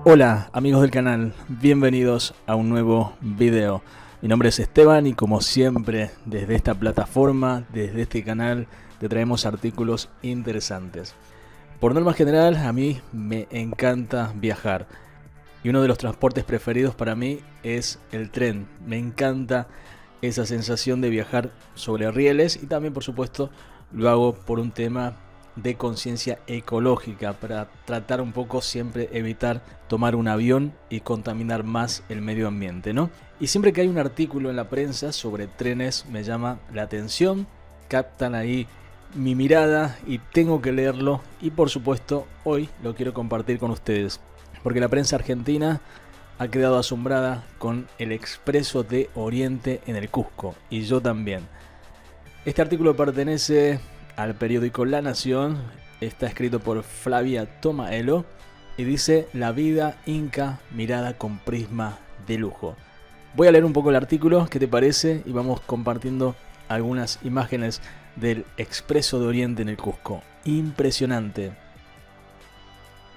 Hola amigos del canal, bienvenidos a un nuevo video. Mi nombre es Esteban y como siempre desde esta plataforma, desde este canal, te traemos artículos interesantes. Por norma general a mí me encanta viajar y uno de los transportes preferidos para mí es el tren. Me encanta esa sensación de viajar sobre rieles y también por supuesto lo hago por un tema de conciencia ecológica, para tratar un poco siempre evitar tomar un avión y contaminar más el medio ambiente, ¿no? Y siempre que hay un artículo en la prensa sobre trenes me llama la atención, captan ahí mi mirada y tengo que leerlo, y por supuesto hoy lo quiero compartir con ustedes porque la prensa argentina ha quedado asombrada con el Expreso de Oriente en el Cusco, y yo también. Este artículo pertenece al periódico La Nación, está escrito por Flavia Tomaelo y dice: la vida inca mirada con prisma de lujo. Voy a leer un poco el artículo, ¿qué te parece? Y vamos compartiendo algunas imágenes del Expreso de Oriente en el Cusco. Impresionante.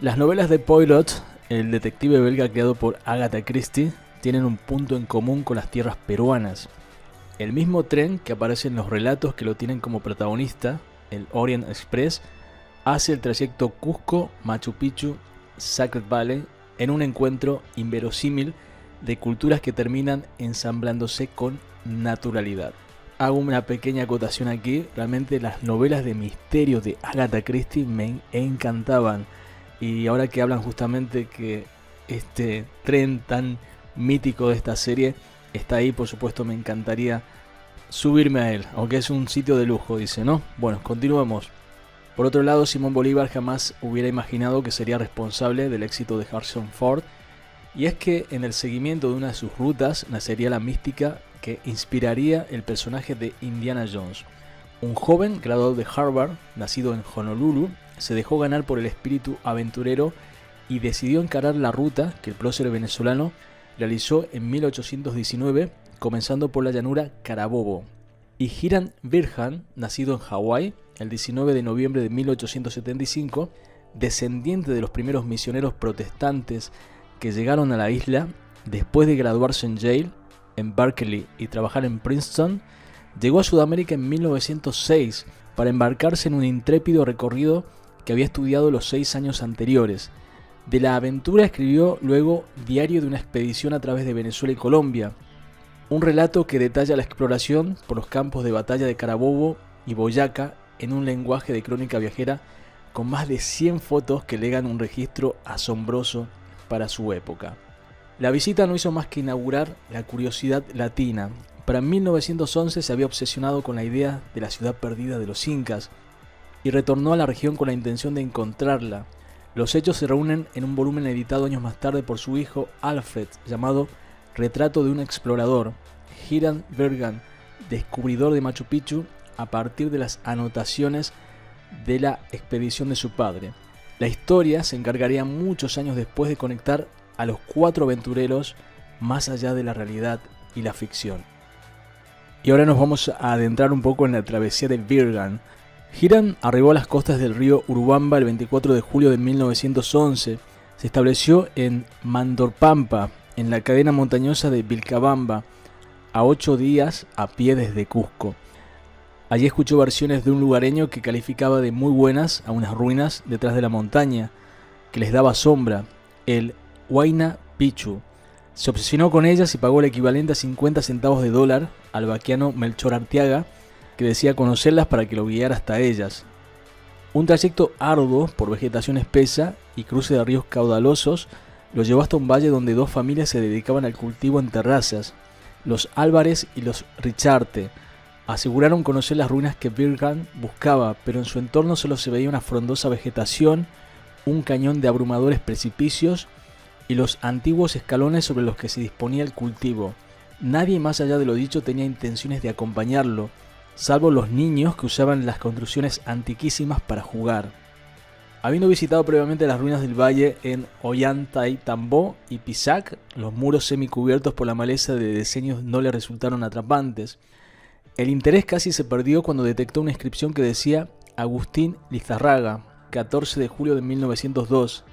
Las novelas de Poirot, el detective belga creado por Agatha Christie, tienen un punto en común con las tierras peruanas. El mismo tren que aparece en los relatos que lo tienen como protagonista, el Orient Express, hace el trayecto Cusco-Machu Picchu-Sacred Valley en un encuentro inverosímil de culturas que terminan ensamblándose con naturalidad. Hago una pequeña acotación aquí, realmente las novelas de misterio de Agatha Christie me encantaban, y ahora que hablan justamente que este tren tan mítico de esta serie está ahí, por supuesto me encantaría subirme a él, aunque es un sitio de lujo, dice, ¿no? Bueno, continuemos. Por otro lado, Simón Bolívar jamás hubiera imaginado que sería responsable del éxito de Harrison Ford, y es que en el seguimiento de una de sus rutas nacería la mística que inspiraría el personaje de Indiana Jones. Un joven graduado de Harvard, nacido en Honolulu, se dejó ganar por el espíritu aventurero y decidió encarar la ruta que el prócer venezolano realizó en 1819, comenzando por la llanura Carabobo. Y Hiram Bingham, nacido en Hawái el 19 de noviembre de 1875, descendiente de los primeros misioneros protestantes que llegaron a la isla después de graduarse en Yale, en Berkeley y trabajar en Princeton, llegó a Sudamérica en 1906 para embarcarse en un intrépido recorrido que había estudiado los 6 años anteriores. De la aventura escribió luego Diario de una expedición a través de Venezuela y Colombia, un relato que detalla la exploración por los campos de batalla de Carabobo y Boyacá en un lenguaje de crónica viajera con más de 100 fotos que legan un registro asombroso para su época. La visita no hizo más que inaugurar la curiosidad latina. Para 1911 se había obsesionado con la idea de la ciudad perdida de los incas y retornó a la región con la intención de encontrarla. Los hechos se reúnen en un volumen editado años más tarde por su hijo Alfred, llamado Retrato de un explorador, Hiram Bingham, descubridor de Machu Picchu, a partir de las anotaciones de la expedición de su padre. La historia se encargaría muchos años después de conectar a los 4 aventureros más allá de la realidad y la ficción. Y ahora nos vamos a adentrar un poco en la travesía de Bingham. Hiram arribó a las costas del río Urubamba el 24 de julio de 1911. Se estableció en Mandorpampa, en la cadena montañosa de Vilcabamba, a 8 días a pie desde Cusco. Allí escuchó versiones de un lugareño que calificaba de muy buenas a unas ruinas detrás de la montaña, que les daba sombra, el Huayna Picchu. Se obsesionó con ellas y pagó el equivalente a 50 centavos de dólar al vaquiano Melchor Arteaga, que decía conocerlas para que lo guiara hasta ellas. Un trayecto arduo por vegetación espesa y cruce de ríos caudalosos lo llevó hasta un valle donde 2 familias se dedicaban al cultivo en terrazas. Los Álvarez y los Richarte aseguraron conocer las ruinas que Bingham buscaba, pero en su entorno solo se veía una frondosa vegetación, un cañón de abrumadores precipicios y los antiguos escalones sobre los que se disponía el cultivo. Nadie más allá de lo dicho tenía intenciones de acompañarlo, salvo los niños que usaban las construcciones antiquísimas para jugar. Habiendo visitado previamente las ruinas del valle en Ollantaytambo y Pisac, los muros semicubiertos por la maleza de diseños no le resultaron atrapantes. El interés casi se perdió cuando detectó una inscripción que decía Agustín Lizarraga, 14 de julio de 1902.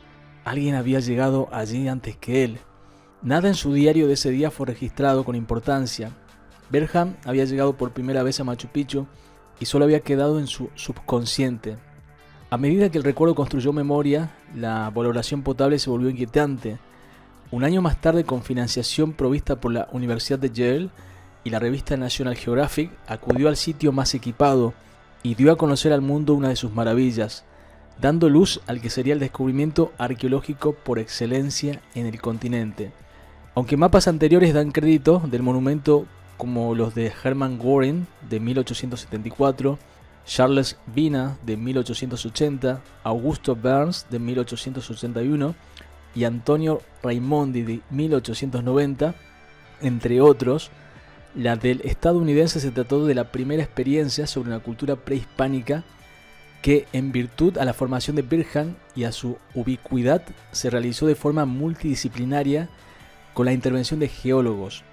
alguien había llegado allí antes que él. Nada en su diario de ese día fue registrado con importancia. Berghan había llegado por primera vez a Machu Picchu y solo había quedado en su subconsciente. A medida que el recuerdo construyó memoria, la valoración potable se volvió inquietante. Un año más tarde, con financiación provista por la Universidad de Yale y la revista National Geographic, acudió al sitio más equipado y dio a conocer al mundo una de sus maravillas, dando luz al que sería el descubrimiento arqueológico por excelencia en el continente. Aunque mapas anteriores dan crédito del monumento como los de Hermann Göring de 1874, Charles Vina de 1880, Augusto Burns de 1881 y Antonio Raimondi de 1890, entre otros, la del estadounidense se trató de la primera experiencia sobre una cultura prehispánica que, en virtud a la formación de Berghan y a su ubicuidad, se realizó de forma multidisciplinaria con la intervención de geólogos,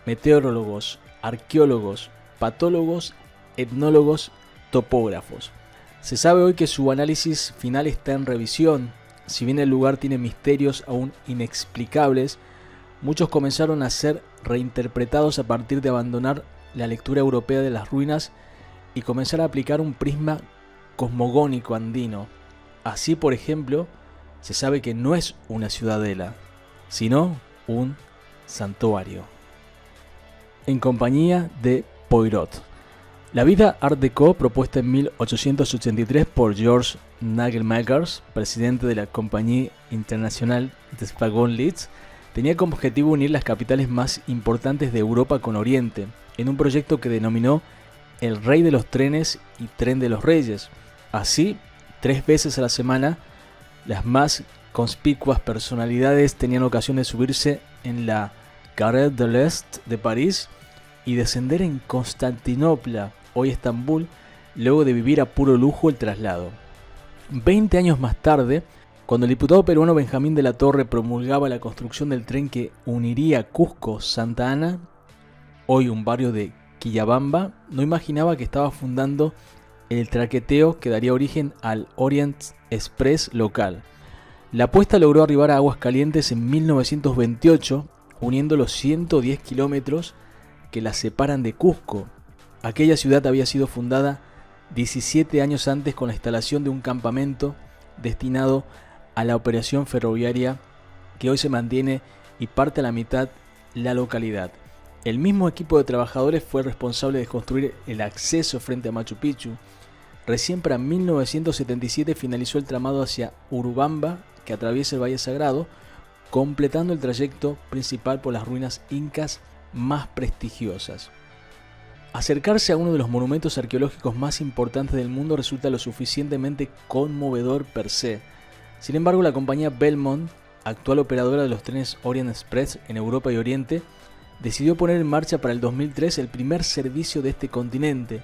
meteorólogos, arqueólogos, patólogos, etnólogos, topógrafos. Se sabe hoy que su análisis final está en revisión. Si bien el lugar tiene misterios aún inexplicables, muchos comenzaron a ser reinterpretados a partir de abandonar la lectura europea de las ruinas y comenzar a aplicar un prisma cosmogónico andino. Así, por ejemplo, se sabe que no es una ciudadela, sino un santuario. En compañía de Poirot. La vida Art Deco, propuesta en 1883 por George Nagelmakers, presidente de la Compagnie Internationale des Wagons Lits, tenía como objetivo unir las capitales más importantes de Europa con Oriente, en un proyecto que denominó el Rey de los Trenes y Tren de los Reyes. Así, 3 veces a la semana, las más conspicuas personalidades tenían ocasión de subirse en la Gare de l'Est de París y descender en Constantinopla, hoy Estambul, luego de vivir a puro lujo el traslado. 20 años más tarde, cuando el diputado peruano Benjamín de la Torre promulgaba la construcción del tren que uniría Cusco-Santa Ana, hoy un barrio de Quillabamba, no imaginaba que estaba fundando el traqueteo que daría origen al Orient Express local. La apuesta logró arribar a Aguascalientes en 1928, uniendo los 110 kilómetros que la separan de Cusco. Aquella ciudad había sido fundada 17 años antes con la instalación de un campamento destinado a la operación ferroviaria que hoy se mantiene y parte a la mitad la localidad. El mismo equipo de trabajadores fue responsable de construir el acceso frente a Machu Picchu. Recién para 1977 finalizó el tramado hacia Urubamba, que atraviesa el Valle Sagrado, completando el trayecto principal por las ruinas incas más prestigiosas. Acercarse a uno de los monumentos arqueológicos más importantes del mundo resulta lo suficientemente conmovedor per se. Sin embargo, la compañía Belmont, actual operadora de los trenes Orient Express en Europa y Oriente, decidió poner en marcha para el 2003 el primer servicio de este continente,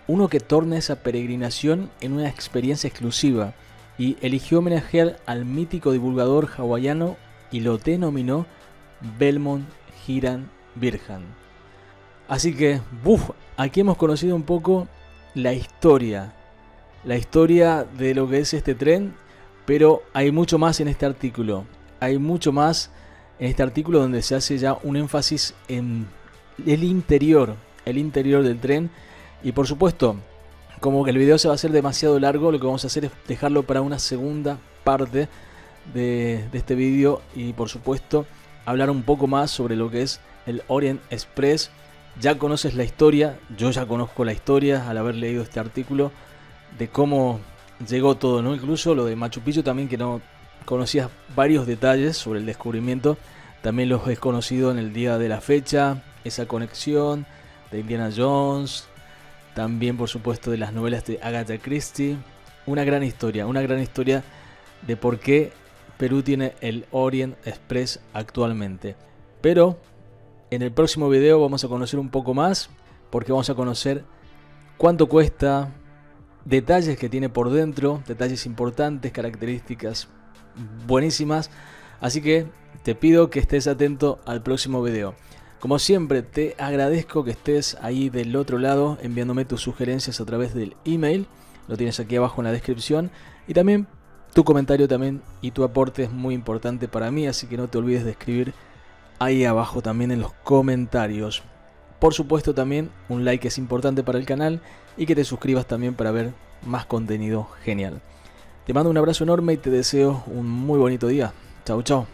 uno que torna esa peregrinación en una experiencia exclusiva, y eligió homenajear al mítico divulgador hawaiano y lo denominó Belmont Hiran Berghan. Así que, aquí hemos conocido un poco la historia de lo que es este tren, pero hay mucho más en este artículo. Hay mucho más en este artículo donde se hace ya un énfasis en el interior del tren. Y por supuesto, como que el video se va a hacer demasiado largo, lo que vamos a hacer es dejarlo para una segunda parte de este video y por supuesto hablar un poco más sobre lo que es el Orient Express. Ya conoces la historia, yo ya conozco la historia al haber leído este artículo de cómo llegó todo, ¿no? Incluso lo de Machu Picchu también, que no conocías varios detalles sobre el descubrimiento, también los he conocido en el día de la fecha, esa conexión de Indiana Jones, también por supuesto de las novelas de Agatha Christie. Una gran historia de por qué Perú tiene el Orient Express actualmente. Pero en el próximo video vamos a conocer un poco más, porque vamos a conocer cuánto cuesta, detalles que tiene por dentro, detalles importantes, características buenísimas. Así que te pido que estés atento al próximo video. Como siempre, te agradezco que estés ahí del otro lado enviándome tus sugerencias a través del email. Lo tienes aquí abajo en la descripción. Y también Tu comentario también y tu aporte es muy importante para mí, así que no te olvides de escribir ahí abajo también en los comentarios. Por supuesto también un like es importante para el canal y que te suscribas también para ver más contenido genial. Te mando un abrazo enorme y te deseo un muy bonito día. Chau, chau.